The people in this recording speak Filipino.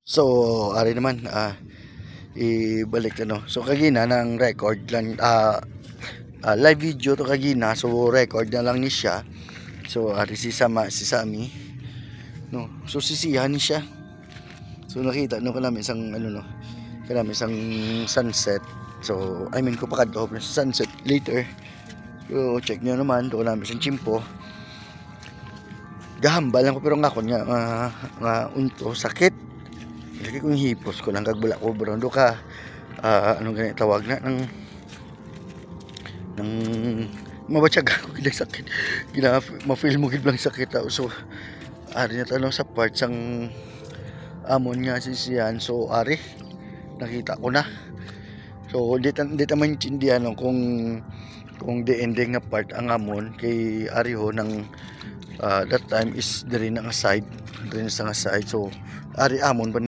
So, ari naman ibalik ano. So kagina nang record lang live video to kagina. So record na lang ni siya. So ari si Sami no. So sisihan ni siya. So nakita no kanami isang ano no. Kanami isang sunset. So I mean ko pa kadto sa sunset later. So check niyo naman do namin isang chimpo. Gahambal lang ko pero nga kon nga unto sakit. Lagi kong hipos ko lang kagbala ko bro do ka anong ganit tawag na ng mabatsyag ako gid sakit gina ma-feel mo gid lang sakit so ari na tanong sa part sang amon nga sisiyan so ari nakita ko na so di man intindihan no, kung the ending nga part ang amon kay ari ho ng that time is diri na nga side so ari amon